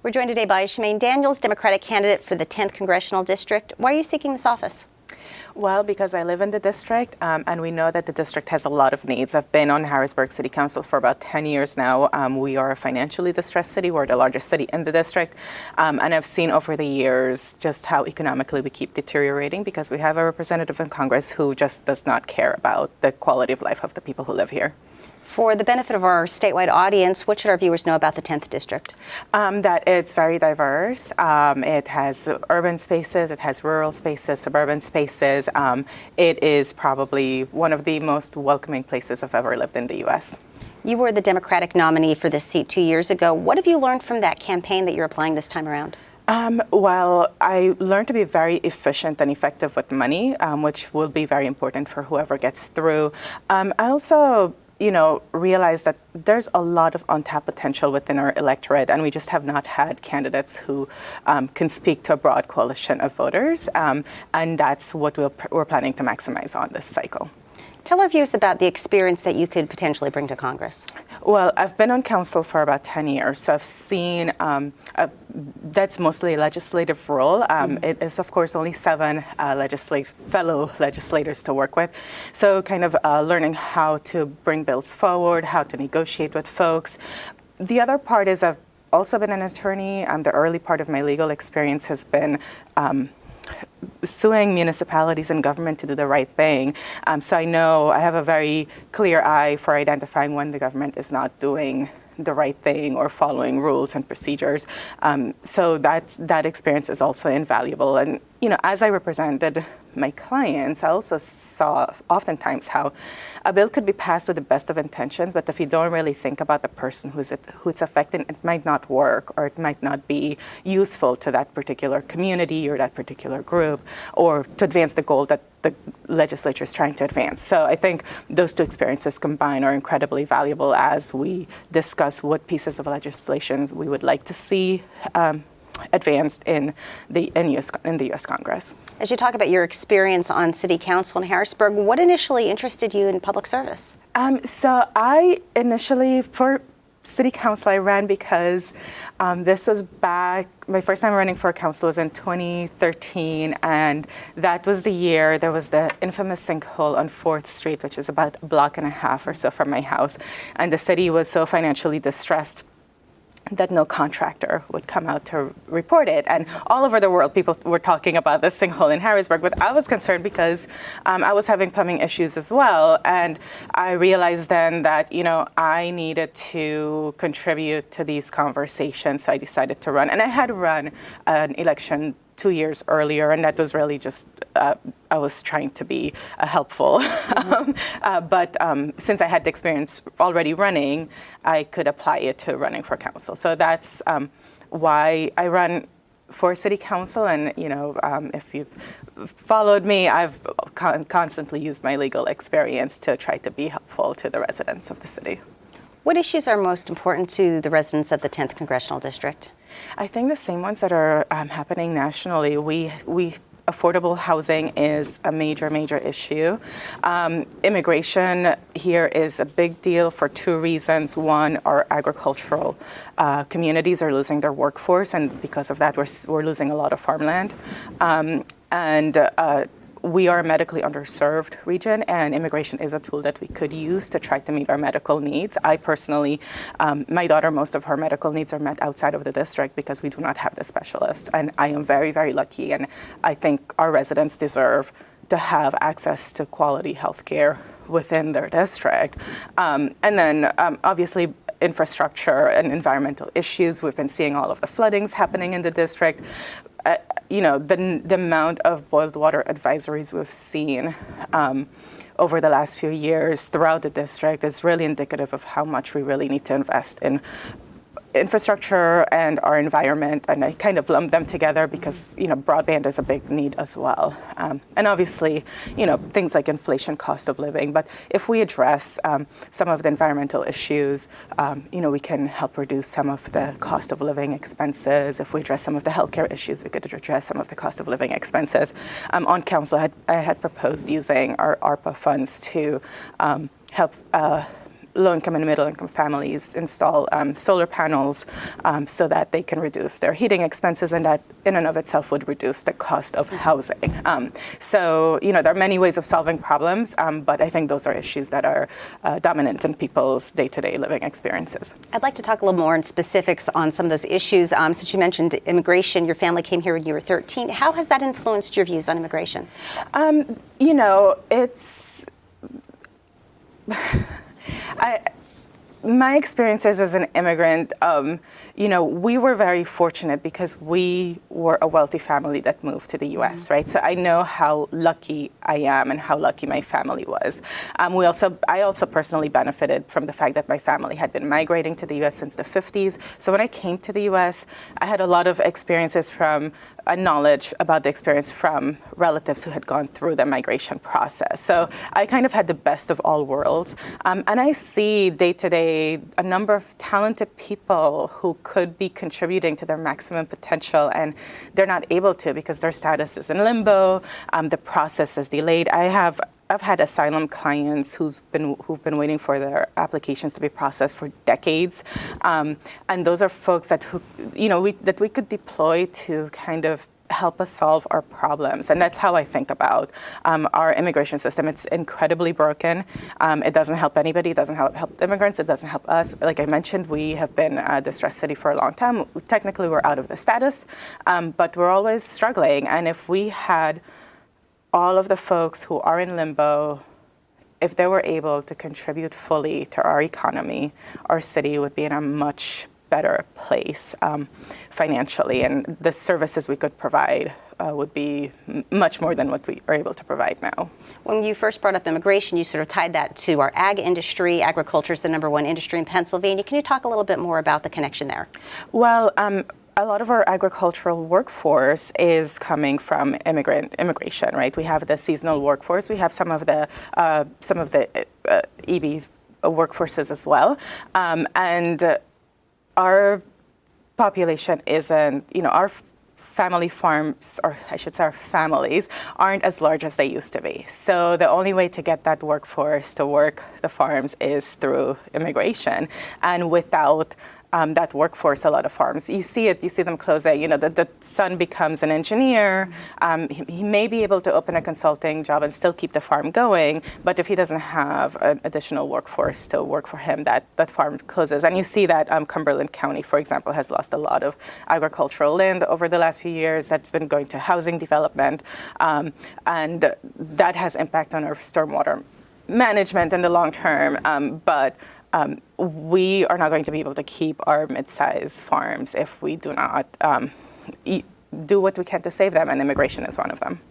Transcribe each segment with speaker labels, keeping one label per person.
Speaker 1: We're joined today by Shamaine Daniels, Democratic candidate for the 10th Congressional District. Why are you seeking this office?
Speaker 2: Well, because I live in the district, and we know that the district has a lot of needs. I've been on Harrisburg City Council for about 10 years now. We are a financially distressed city. We're the largest city in the district. And I've seen over the years just how economically we keep deteriorating because we have a representative in Congress who just does not care about the quality of life of the people who live here.
Speaker 1: For the benefit of our statewide audience, what should our viewers know about the 10th District?
Speaker 2: That it's very diverse. It has urban spaces, it has rural spaces, suburban spaces. It is probably one of the most welcoming places I've ever lived in the U.S.
Speaker 1: You were the Democratic nominee for this seat 2 years ago. What have you learned from that campaign that you're applying this time around?
Speaker 2: Well, I learned to be very efficient and effective with money, which will be very important for whoever gets through. I also realize that there's a lot of untapped potential within our electorate, and we just have not had candidates who can speak to a broad coalition of voters, and that's what we're planning to maximize on this cycle.
Speaker 1: Tell our viewers about the experience that you could potentially bring to Congress.
Speaker 2: Well, I've been on council for about 10 years, so I've seen that's mostly a legislative role. It is, of course, only 7 fellow legislators to work with. So kind of learning how to bring bills forward, how to negotiate with folks. The other part is I've also been an attorney. The early part of my legal experience has been suing municipalities and government to do the right thing. So I know I have a very clear eye for identifying when the government is not doing the right thing or following rules and procedures. So that experience is also invaluable. And, as I represented my clients, I also saw oftentimes how a bill could be passed with the best of intentions, but if you don't really think about the person who it's affecting, it might not work, or it might not be useful to that particular community or that particular group, or to advance the goal that the legislature is trying to advance. So I think those two experiences combined are incredibly valuable as we discuss what pieces of legislation we would like to see advanced in the U.S. Congress.
Speaker 1: As you talk about your experience on City Council in Harrisburg, what initially interested you in public service?
Speaker 2: So I initially, for City Council, I ran because this was back, my first time running for council was in 2013, and that was the year there was the infamous sinkhole on 4th Street, which is about a block and a half or so from my house, and the city was so financially distressed that no contractor would come out to report it. And all over the world, people were talking about this sinkhole in Harrisburg, but I was concerned because I was having plumbing issues as well. And I realized then that, I needed to contribute to these conversations, so I decided to run. And I had run an election 2 years earlier, and that was really just, I was trying to be helpful. But since I had the experience already running, I could apply it to running for council. So that's why I run for City Council. And, if you've followed me, I've constantly used my legal experience to try to be helpful to the residents of the city.
Speaker 1: What issues are most important to the residents of the 10th Congressional District?
Speaker 2: I think the same ones that are happening nationally. Affordable housing is a major issue. Immigration here is a big deal for 2 reasons. One, our agricultural communities are losing their workforce, and because of that, we're losing a lot of farmland. We are a medically underserved region, and immigration is a tool that we could use to try to meet our medical needs. I personally, my daughter, most of her medical needs are met outside of the district because we do not have the specialist. And I am very, very lucky, and I think our residents deserve to have access to quality health care within their district. And then, obviously, infrastructure and environmental issues. We've been seeing all of the floodings happening in the district. The amount of boiled water advisories we've seen over the last few years throughout the district is really indicative of how much we really need to invest in infrastructure and our environment, and I kind of lump them together because, broadband is a big need as well. And obviously, things like inflation, cost of living. But if we address some of the environmental issues, we can help reduce some of the cost of living expenses. If we address some of the healthcare issues, we could address some of the cost of living expenses. On council, I had proposed using our ARPA funds to help low-income and middle-income families install solar panels so that they can reduce their heating expenses, and that in and of itself would reduce the cost of housing. So, there are many ways of solving problems, but I think those are issues that are dominant in people's day-to-day living experiences.
Speaker 1: I'd like to talk a little more in specifics on some of those issues. Since you mentioned immigration, your family came here when you were 13. How has that influenced your views on immigration?
Speaker 2: It's... My experiences as an immigrant, we were very fortunate because we were a wealthy family that moved to the U.S., right? So I know how lucky I am and how lucky my family was. I also personally benefited from the fact that my family had been migrating to the U.S. since the 50s. So when I came to the U.S., I had a lot of experiences from knowledge about the experience from relatives who had gone through the migration process. So I kind of had the best of all worlds. And I see day to day a number of talented people who could be contributing to their maximum potential, and they're not able to because their status is in limbo, the process is delayed. I've had asylum clients who've been waiting for their applications to be processed for decades, and those are folks that we could deploy to kind of help us solve our problems. And that's how I think about our immigration system. It's incredibly broken. It doesn't help anybody. It doesn't help immigrants. It doesn't help us. Like I mentioned, we have been a distressed city for a long time. Technically, we're out of the status, but we're always struggling. And if we had all of the folks who are in limbo, if they were able to contribute fully to our economy, our city would be in a much better place financially, and the services we could provide would be much more than what we are able to provide now.
Speaker 1: When you first brought up immigration, you sort of tied that to our ag industry. Agriculture is the #1 industry in Pennsylvania. Can you talk a little bit more about the connection there? Well,
Speaker 2: a lot of our agricultural workforce is coming from immigration, right? We have the seasonal workforce. We have some of the EB workforces as well, and our population isn't, our family farms, or I should say our families, aren't as large as they used to be. So the only way to get that workforce to work the farms is through immigration. And without that workforce, a lot of farms, you see them closing. The son becomes an engineer. He may be able to open a consulting job and still keep the farm going, but if he doesn't have an additional workforce to work for him, that farm closes. And you see that Cumberland County, for example, has lost a lot of agricultural land over the last few years. That's been going to housing development, and that has impact on our stormwater management in the long term. But we are not going to be able to keep our mid-sized farms if we do not do what we can to save them, and immigration is one of them.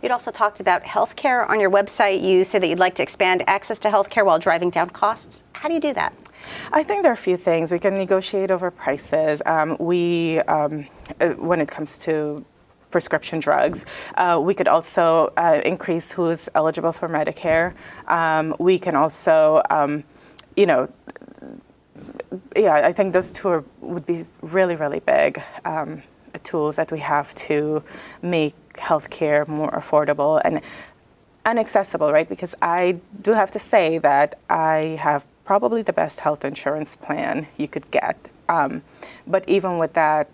Speaker 1: You'd also talked about healthcare on your website. You said that you'd like to expand access to healthcare while driving down costs. How do you do that?
Speaker 2: I think there are a few things. We can negotiate over prices. When it comes to prescription drugs, we could also increase who's eligible for Medicare. We can also I think those two would be really, really big tools that we have to make healthcare more affordable and accessible, right? Because I do have to say that I have probably the best health insurance plan you could get. But even with that,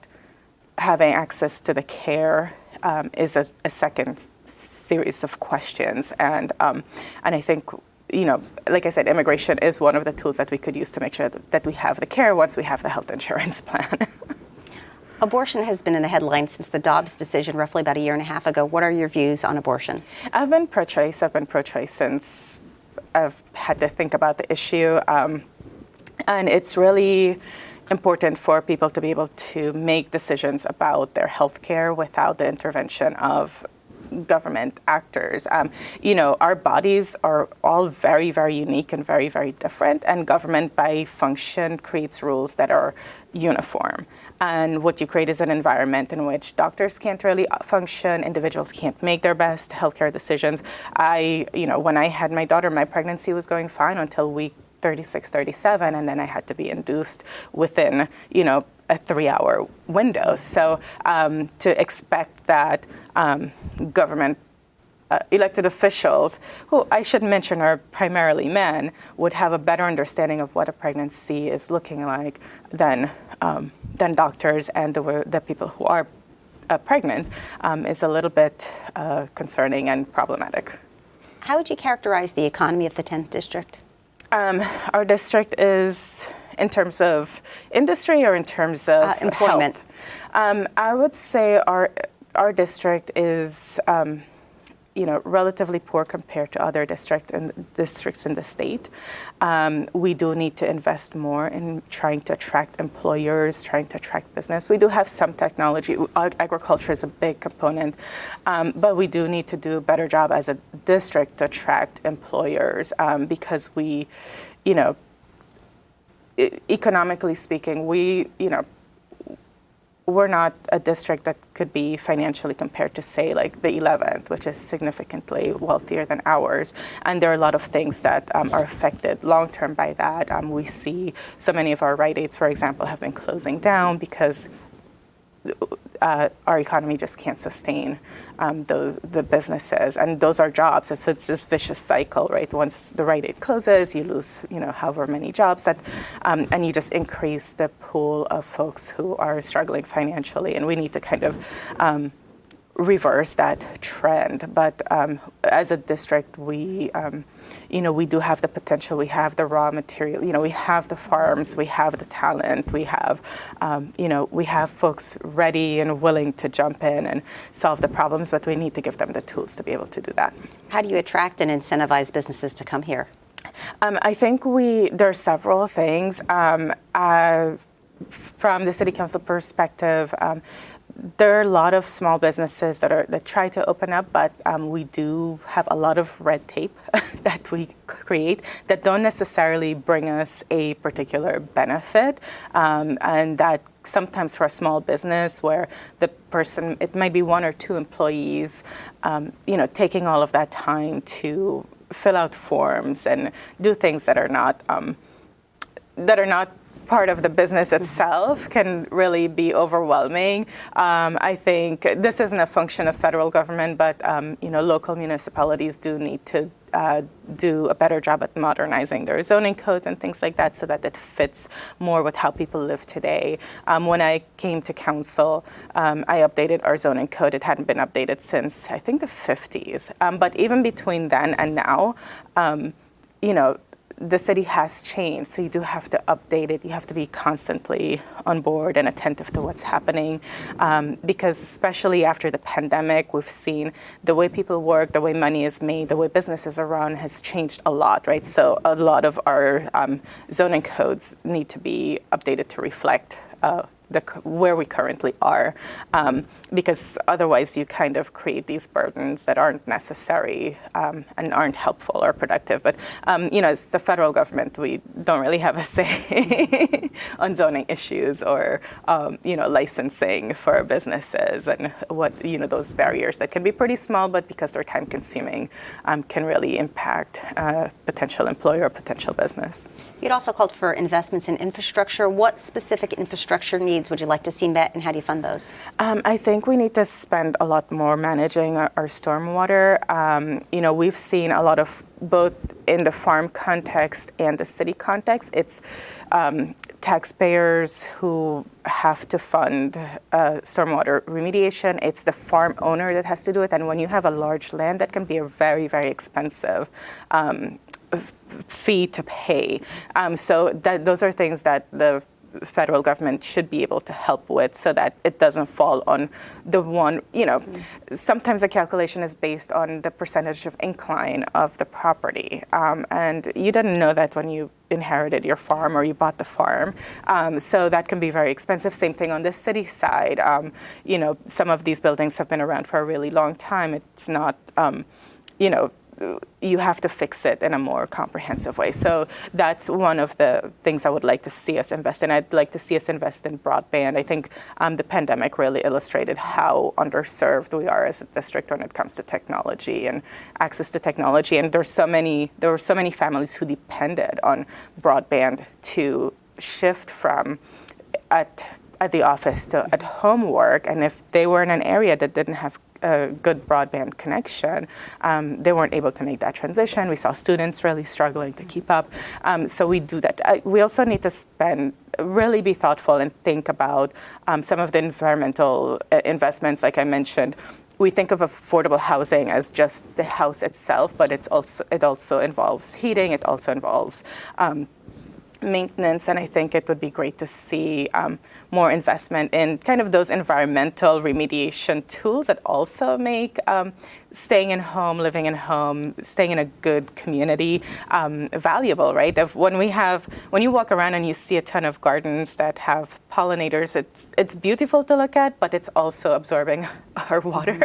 Speaker 2: having access to the care is a second series of questions. And I think, like I said, immigration is one of the tools that we could use to make sure that we have the care once we have the health insurance plan.
Speaker 1: Abortion has been in the headlines since the Dobbs decision roughly about a year and a half ago. What are your views on abortion?
Speaker 2: I've been pro-choice. I've been pro-choice since I've had to think about the issue. And it's really important for people to be able to make decisions about their health care without the intervention of government actors. Our bodies are all very, very unique and very, very different, and government by function creates rules that are uniform. And what you create is an environment in which doctors can't really function, individuals can't make their best healthcare decisions. When I had my daughter, my pregnancy was going fine until week 36, 37, and then I had to be induced within, a 3-hour window. So to expect that government elected officials, who I should mention are primarily men, would have a better understanding of what a pregnancy is looking like than doctors and the people who are pregnant, is a little bit concerning and problematic.
Speaker 1: How would you characterize the economy of the 10th district?
Speaker 2: Our district is, in terms of industry or in terms of
Speaker 1: employment?
Speaker 2: Health? I would say our district is, relatively poor compared to other districts in the state. We do need to invest more in trying to attract employers, trying to attract business. We do have some technology. Agriculture is a big component, but we do need to do a better job as a district to attract employers because we, economically speaking, we're not a district that could be financially compared to, say, like the 11th, which is significantly wealthier than ours. And there are a lot of things that are affected long-term by that. We see so many of our Rite Aids, for example, have been closing down because our economy just can't sustain the businesses, and those are jobs. And so it's this vicious cycle, right? Once the Rite Aid closes, you lose, however many jobs and you just increase the pool of folks who are struggling financially. And we need to kind of reverse that trend. But as a district, we do have the potential. We have the raw material. We have the farms. We have the talent. We have, we have folks ready and willing to jump in and solve the problems. But we need to give them the tools to be able to do that. How
Speaker 1: do you attract and incentivize businesses to come here?
Speaker 2: I think there are several things. From the city council perspective, there are a lot of small businesses that try to open up, but we do have a lot of red tape that we create that don't necessarily bring us a particular benefit, and that sometimes for a small business where the person, it might be one or two employees, taking all of that time to fill out forms and do things that are not part of the business itself can really be overwhelming. I think this isn't a function of federal government, but local municipalities do need to do a better job at modernizing their zoning codes and things like that so that it fits more with how people live today. When I came to council, I updated our zoning code. It hadn't been updated since, I think, the 50s. But even between then and now, the city has changed, so you do have to update it. You have to be constantly on board and attentive to what's happening, because especially after the pandemic, we've seen the way people work, the way money is made, the way businesses are run has changed a lot, right? So a lot of our zoning codes need to be updated to reflect where we currently are, because otherwise you kind of create these burdens that aren't necessary and aren't helpful or productive. But as the federal government, we don't really have a say on zoning issues or licensing for businesses and what those barriers that can be pretty small, but because they're time consuming, can really impact potential employer or potential business.
Speaker 1: You'd also called for investments in infrastructure. What specific infrastructure needs would you like to see met, and how do you fund those? I
Speaker 2: think we need to spend a lot more managing our stormwater. We've seen a lot of, both in the farm context and the city context, it's taxpayers who have to fund stormwater remediation. It's the farm owner that has to do it. And when you have a large land, that can be a very, very expensive fee to pay. So those are things that the federal government should be able to help with so that it doesn't fall on the one, sometimes the calculation is based on the percentage of incline of the property. And you didn't know that when you inherited your farm or you bought the farm. So that can be very expensive. Same thing on the city side. Some of these buildings have been around for a really long time. It's not, you have to fix it in a more comprehensive way. So that's one of the things I would like to see us invest in. I'd like to see us invest in broadband. I think the pandemic really illustrated how underserved we are as a district when it comes to technology and access to technology. And there were so many families who depended on broadband to shift from at the office to at home work. And if they were in an area that didn't have a good broadband connection, they weren't able to make that transition. We saw students really struggling to keep up. So we do that. We also need to really be thoughtful and think about some of the environmental investments, like I mentioned. We think of affordable housing as just the house itself, but it also involves heating. It also involves maintenance, and I think it would be great to see more investment in kind of those environmental remediation tools that also make staying in home, living in home, staying in a good community valuable, right? When you walk around and you see a ton of gardens that have pollinators, it's beautiful to look at, but it's also absorbing our water,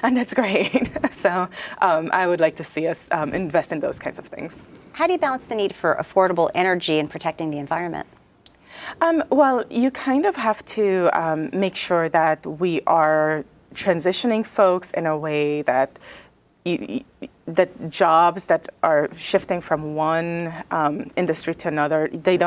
Speaker 2: and that's great. So I would like to see us invest in those kinds of things.
Speaker 1: How do you balance the need for affordable energy and protecting the environment?
Speaker 2: Well, you kind of have to make sure that we are transitioning folks in a way that that jobs that are shifting from one industry to another, you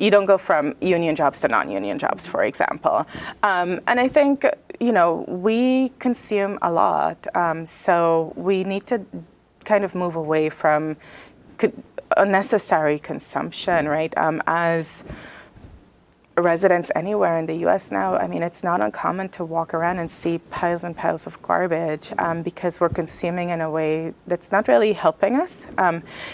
Speaker 2: don't go from union jobs to non-union jobs, for example. And I think, we consume a lot, so we need to kind of move away from unnecessary consumption, right? As residents anywhere in the U.S. now, I mean, it's not uncommon to walk around and see piles and piles of garbage because we're consuming in a way that's not really helping us.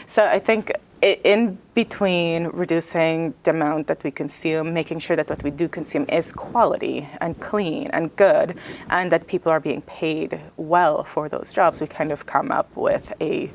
Speaker 2: So I think in between reducing the amount that we consume, making sure that what we do consume is quality and clean and good, and that people are being paid well for those jobs, we kind of come up with a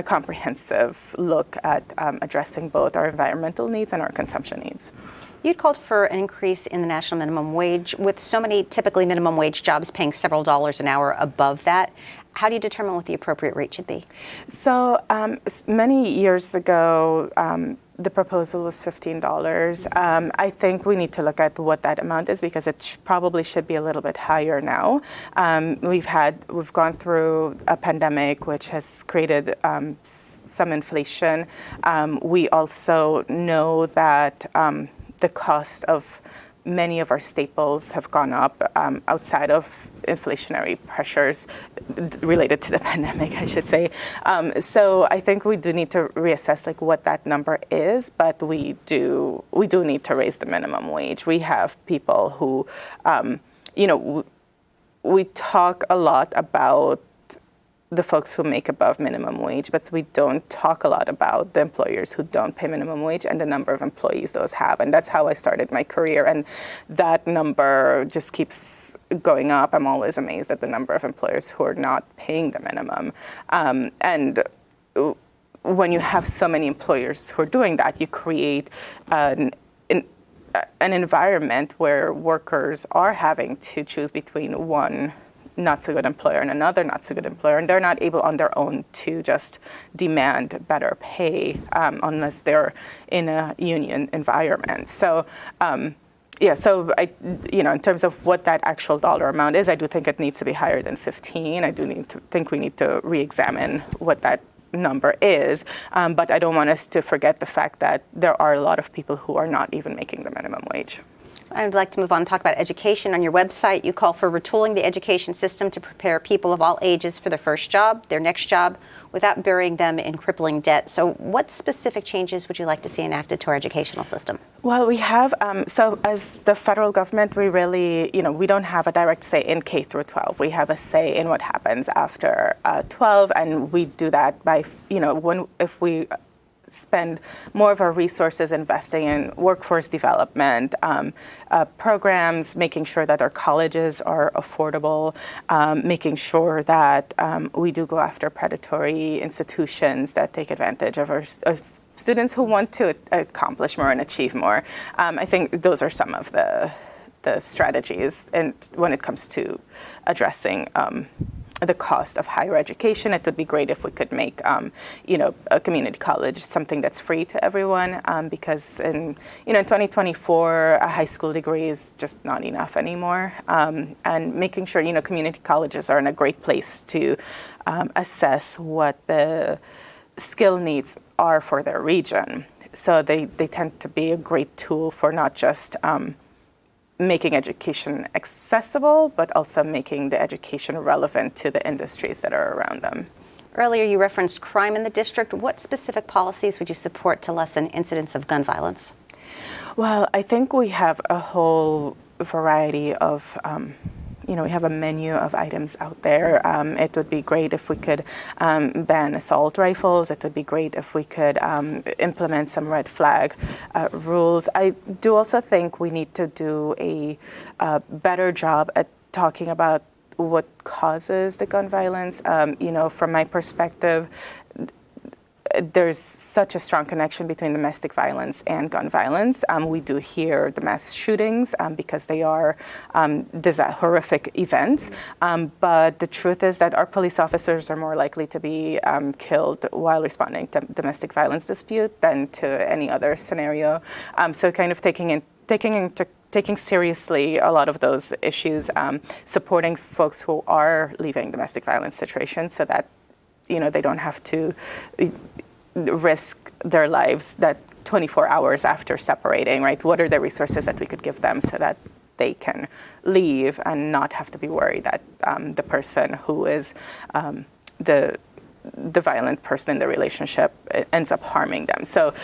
Speaker 2: comprehensive look at addressing both our environmental needs and our consumption needs.
Speaker 1: You'd called for an increase in the national minimum wage. With so many typically minimum wage jobs paying several dollars an hour above that, how do you determine what the appropriate rate should be? So many years ago, the proposal was $15. I think we need to look at what that amount is because it probably should be a little bit higher now. We've gone through a pandemic which has created some inflation. We also know that the cost of many of our staples have gone up outside of inflationary pressures related to the pandemic, I should say. So I think we do need to reassess what that number is, but we do need to raise the minimum wage. We have people who, we talk a lot about the folks who make above minimum wage, but we don't talk a lot about the employers who don't pay minimum wage and the number of employees those have. And that's how I started my career. And that number just keeps going up. I'm always amazed at the number of employers who are not paying the minimum. And when you have so many employers who are doing that, you create an environment where workers are having to choose between one not so good employer and another not so good employer, and they're not able on their own to just demand better pay unless they're in a union environment. So so in terms of what that actual dollar amount is, I do think it needs to be higher than 15. I do think we need to re-examine what that number is, but I don't want us to forget the fact that there are a lot of people who are not even making the minimum wage. I'd like to move on and talk about education. On your website, you call for retooling the education system to prepare people of all ages for their first job, their next job, without burying them in crippling debt. So what specific changes would you like to see enacted to our educational system? Well,
Speaker 2: we have, so as the federal government, we really, we don't have a direct say in K through 12. We have a say in what happens after 12, and we do that by, if we spend more of our resources investing in workforce development programs, making sure that our colleges are affordable, making sure that we do go after predatory institutions that take advantage of our students who want to accomplish more and achieve more. I think those are some of the strategies, and when it comes to addressing the cost of higher education, it would be great if we could make, a community college something that's free to everyone, because in 2024, a high school degree is just not enough anymore. And making sure, community colleges are in a great place to assess what the skill needs are for their region. So they tend to be a great tool for not just making education accessible, but also making the education relevant to the industries that are around them.
Speaker 1: Earlier, you referenced crime in the district. What specific policies would you support to lessen incidents of gun violence?
Speaker 2: Well, I think we have a whole variety of, we have a menu of items out there. It would be great if we could ban assault rifles. It would be great if we could implement some red flag rules. I do also think we need to do a better job at talking about what causes the gun violence. From my perspective, there's such a strong connection between domestic violence and gun violence. We do hear the mass shootings because they are horrific events. But the truth is that our police officers are more likely to be killed while responding to domestic violence dispute than to any other scenario. So kind of taking seriously a lot of those issues, supporting folks who are leaving domestic violence situations so that they don't have to risk their lives that 24 hours after separating, right? What are the resources that we could give them so that they can leave and not have to be worried that the person who is the violent person in the relationship ends up harming them. So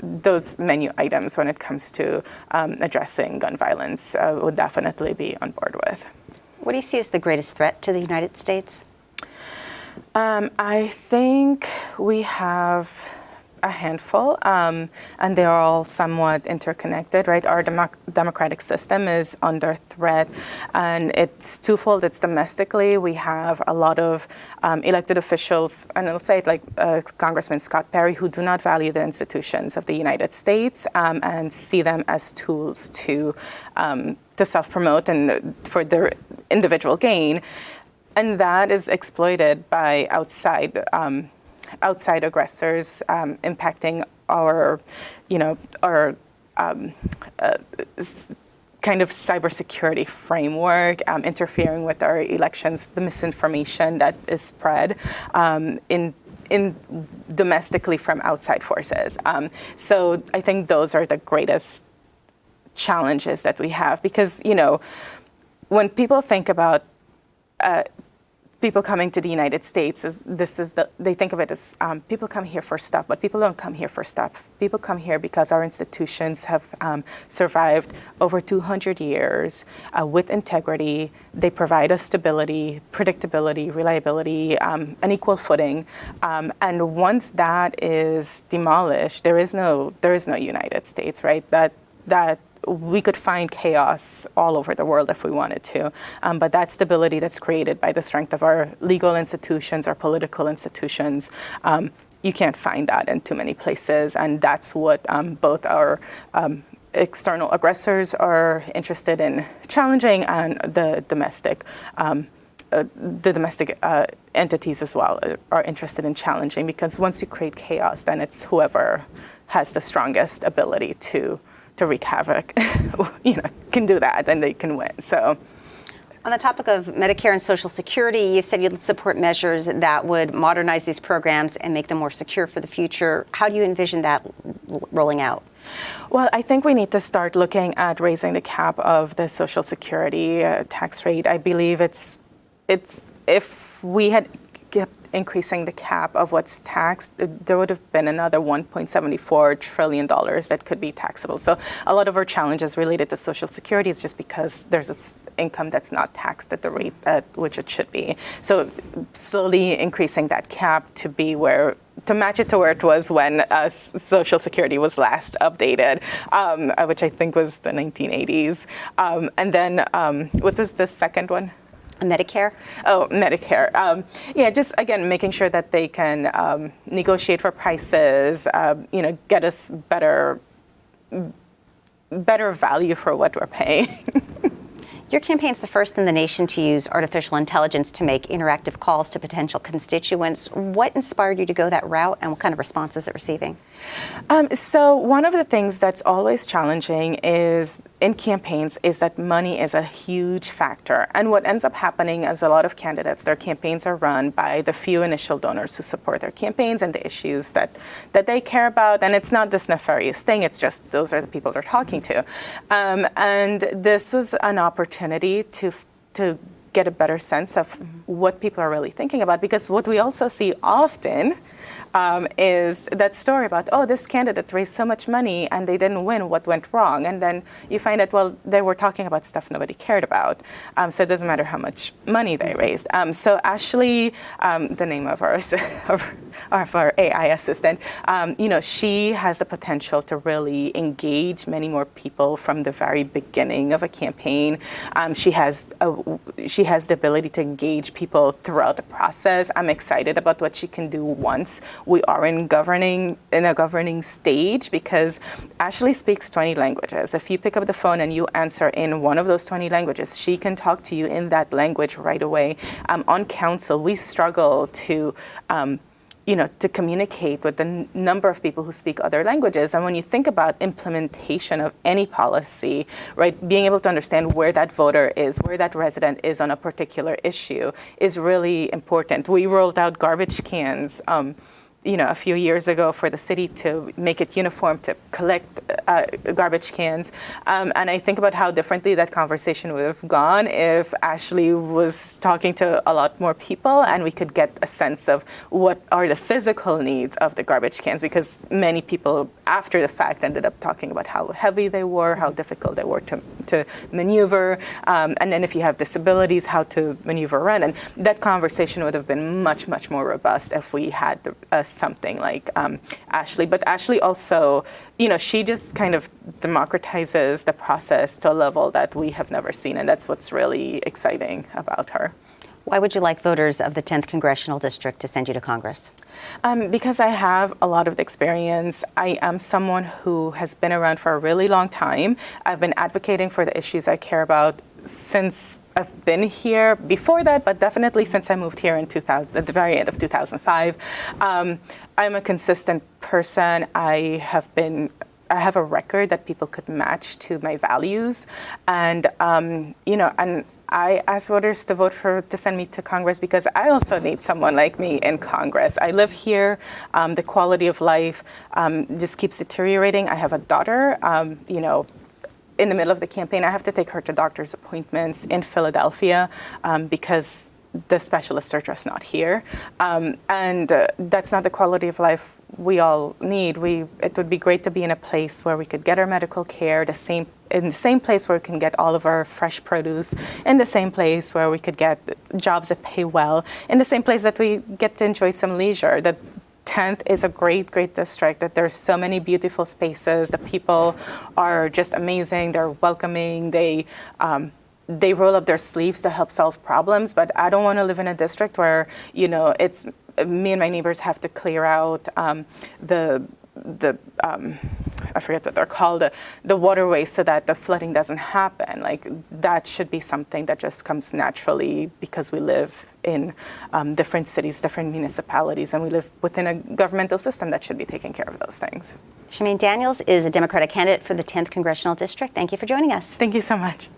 Speaker 2: those menu items when it comes to addressing gun violence would definitely be on board with.
Speaker 1: What do you see as the greatest threat to the United States?
Speaker 2: I think we have a handful, and they are all somewhat interconnected, right? Our democratic system is under threat, and it's twofold. It's domestically. We have a lot of elected officials, and I'll say it like Congressman Scott Perry, who do not value the institutions of the United States and see them as tools to self-promote and for their individual gain. And that is exploited by outside aggressors, impacting our kind of cybersecurity framework, interfering with our elections, the misinformation that is spread in domestically from outside forces. So I think those are the greatest challenges that we have, because when people think about people coming to the United States, they think of it as people come here for stuff, but people don't come here for stuff. People come here because our institutions have survived over 200 years with integrity. They provide us stability, predictability, reliability, an equal footing. And once that is demolished, there is no United States, right? That we could find chaos all over the world if we wanted to. But that stability that's created by the strength of our legal institutions, our political institutions, you can't find that in too many places. And that's what both our external aggressors are interested in challenging, and the domestic entities as well are interested in challenging, because once you create chaos, then it's whoever has the strongest ability to wreak havoc, can do that, and they can win. So,
Speaker 1: on the topic of Medicare and Social Security, you've said you'd support measures that would modernize these programs and make them more secure for the future. How do you envision that rolling out?
Speaker 2: Well, I think we need to start looking at raising the cap of the Social Security tax rate. I believe it's if we had kept increasing the cap of what's taxed, there would have been another $1.74 trillion that could be taxable. So a lot of our challenges related to Social Security is just because there's this income that's not taxed at the rate at which it should be. So slowly increasing that cap to match it to where it was when Social Security was last updated, which I think was the 1980s. And then what was the second one?
Speaker 1: Medicare?
Speaker 2: Oh, Medicare. Just again, making sure that they can negotiate for prices, get us better value for what we're paying.
Speaker 1: Your campaign's the first in the nation to use artificial intelligence to make interactive calls to potential constituents. What inspired you to go that route, and what kind of response is it receiving?
Speaker 2: So one of the things that's always challenging is in campaigns is that money is a huge factor. And what ends up happening is a lot of candidates, their campaigns are run by the few initial donors who support their campaigns and the issues that they care about. And it's not this nefarious thing, it's just those are the people they're talking to. And this was an opportunity to get a better sense of what people are really thinking about, because what we also see often is that story about, oh, this candidate raised so much money and they didn't win, what went wrong? And then you find out, well, they were talking about stuff nobody cared about, so it doesn't matter how much money they raised. So Ashley, the name of our AI assistant, she has the potential to really engage many more people from the very beginning of a campaign. She has the ability to engage people throughout the process. I'm excited about what she can do once we are in a governing stage, because Ashley speaks 20 languages. If you pick up the phone and you answer in one of those 20 languages, she can talk to you in that language right away. On council, we struggle to communicate with the number of people who speak other languages. And when you think about implementation of any policy, right, being able to understand where that voter is, where that resident is on a particular issue is really important. We rolled out garbage cans a few years ago for the city to make it uniform to collect garbage cans. And I think about how differently that conversation would have gone if Ashley was talking to a lot more people and we could get a sense of what are the physical needs of the garbage cans, because many people after the fact ended up talking about how heavy they were, how difficult they were to maneuver, and then if you have disabilities, how to maneuver around. And that conversation would have been much, much more robust if we had something like Ashley. But Ashley also, she just kind of democratizes the process to a level that we have never seen, and that's what's really exciting about her.
Speaker 1: Why would you like voters of the 10th Congressional District to send you to Congress?
Speaker 2: Because I have a lot of experience. I am someone who has been around for a really long time. I've been advocating for the issues I care about since I've been here, before that, but definitely since I moved here in at the very end of 2005. I'm a consistent person. I have a record that people could match to my values, and I ask voters to vote to send me to Congress because I also need someone like me in Congress. I live here. The quality of life just keeps deteriorating. I have a daughter. In the middle of the campaign, I have to take her to doctor's appointments in Philadelphia because the specialists are just not here. And that's not the quality of life we all need. It would be great to be in a place where we could get our medical care, in the same place where we can get all of our fresh produce, in the same place where we could get jobs that pay well, in the same place that we get to enjoy some leisure. That 10th is a great, great district, that there's so many beautiful spaces. The people are just amazing. They're welcoming. They roll up their sleeves to help solve problems, but I don't want to live in a district where, it's me and my neighbors have to clear out I forget what they're called, the waterways so that the flooding doesn't happen. Like, that should be something that just comes naturally because we live in different cities, different municipalities, and we live within a governmental system that should be taking care of those things.
Speaker 1: Shamaine Daniels is a Democratic candidate for the 10th Congressional District. Thank you for joining us.
Speaker 2: Thank you so much.